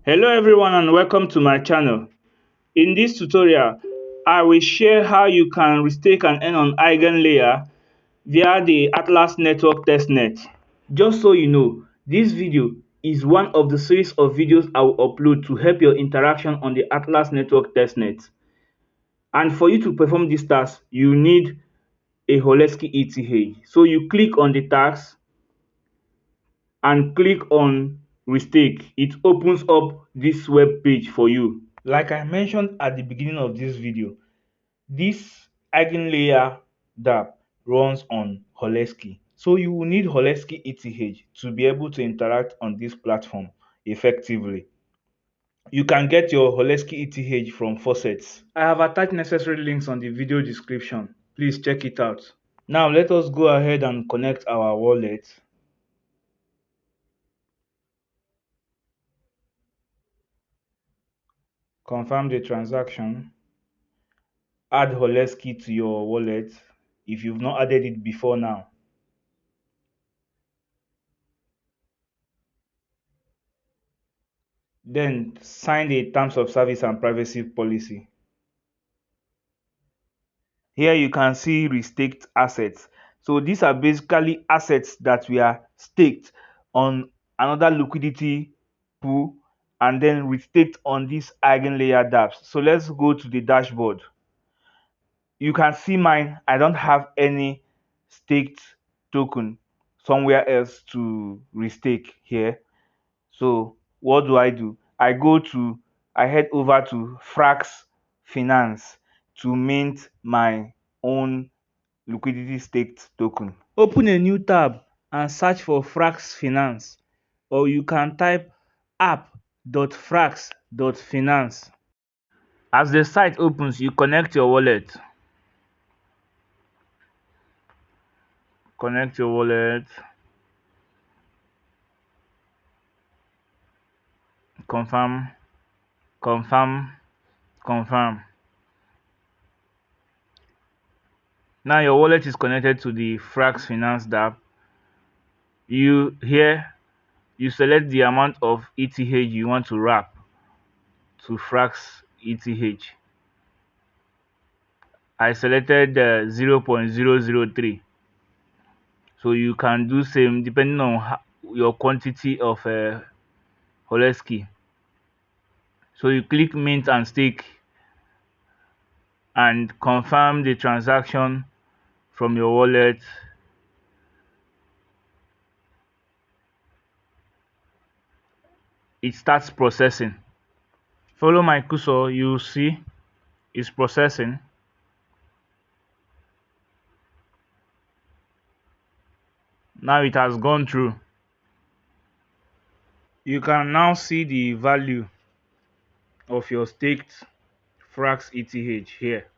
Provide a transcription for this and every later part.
Hello everyone and welcome to my channel. In this tutorial, I will share how you can restake and earn on Eigen layer via the Atlas network testnet. Just so you know, this video is one of the series of videos I will upload to help your interaction on the Atlas network testnet. And for you to perform this task, you need a Holesky ETH. So you click on the task and click on Restake. It opens up this web page for you. Like I mentioned at the beginning of this video, this eigenlayer dApp runs on Holesky. So you will need Holesky ETH to be able to interact on this platform effectively. You can get your Holesky ETH from faucets. I have attached necessary links on the video description. Please check it out. Now let us go ahead and connect our wallet. Confirm the transaction. Add Holesky to your wallet if you've not added it before now. Then sign the terms of service and privacy policy. Here you can see restaked assets. So these are basically assets that we are staked on another liquidity pool and then restaked on this eigenlayer dApps. So let's go to the dashboard. You can see mine. I don't have any staked token somewhere else to restake here. So what do? I head over to Frax Finance to mint my own liquidity staked token. Open a new tab and search for Frax Finance, or you can type app.frax.finance. As the site opens, you connect your wallet. Connect your wallet. Confirm. Confirm. Confirm. Now your wallet is connected to the Frax Finance dApp. You select the amount of ETH you want to wrap to Frax ETH. I selected 0.003. So you can do same depending on your quantity of Holesky. So you click mint and stake and confirm the transaction from your wallet. It starts processing. Follow my cursor, you see it's processing. Now it has gone through. You can now see the value of your staked Frax ETH here.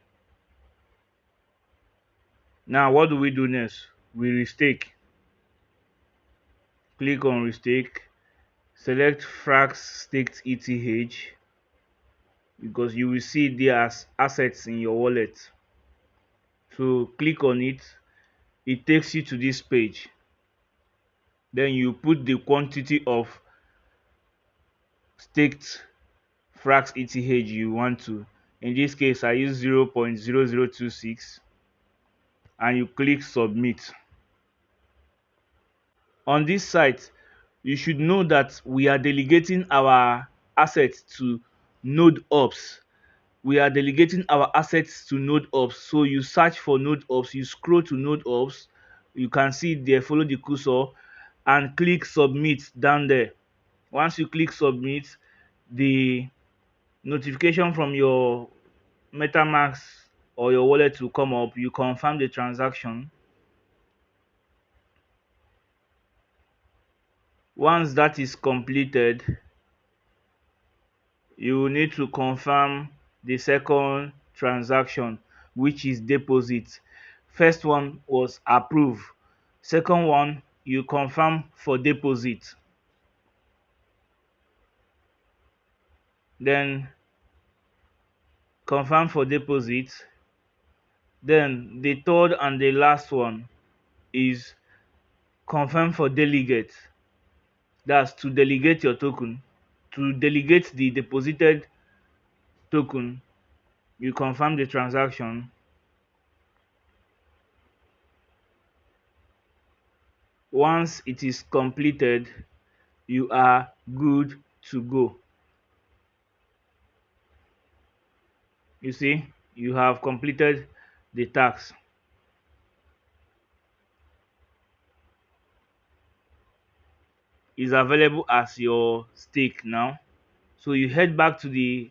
Now what do we do next? We restake. Click on restake. Select Frax staked ETH because you will see it there as assets in your wallet. So click on it. It takes you to this page. Then you put the quantity of staked Frax ETH you want to. In this case, I use 0.0026 and you click submit. On this site, you should know that we are delegating our assets to node ops. We are delegating our assets to node ops. So you search for node ops, you scroll to node ops, you can see it there, follow the cursor and click submit down there. Once you click submit, the notification from your MetaMask or your wallet will come up. You confirm the transaction. Once that is completed, you will need to confirm the second transaction, which is deposit. First one was approved. Second one, you confirm for deposit. Then confirm for deposit. Then the third and the last one is confirm for delegate. That's to delegate your token To delegate the deposited token, you confirm the transaction. Once it is completed, you are good to go. You see, you have completed the task. Is available as your stake now. So you head back to the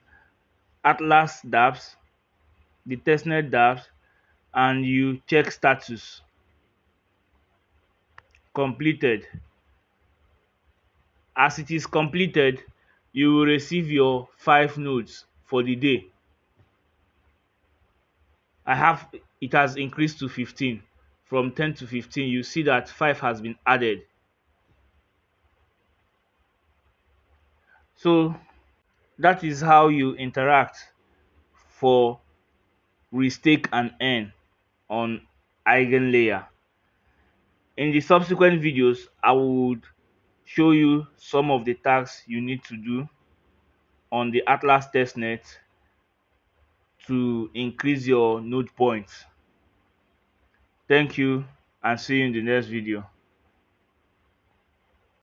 Atlas dApps, the testnet dApps, and you check status. Completed. As it is completed, you will receive your 5 nodes for the day. It has increased to 15. From 10 to 15, you see that 5 has been added. So that is how you interact for Restake and earn on Eigen layer. In the subsequent videos, I would show you some of the tasks you need to do on the Atlas testnet to increase your node points. Thank you and see you in the next video.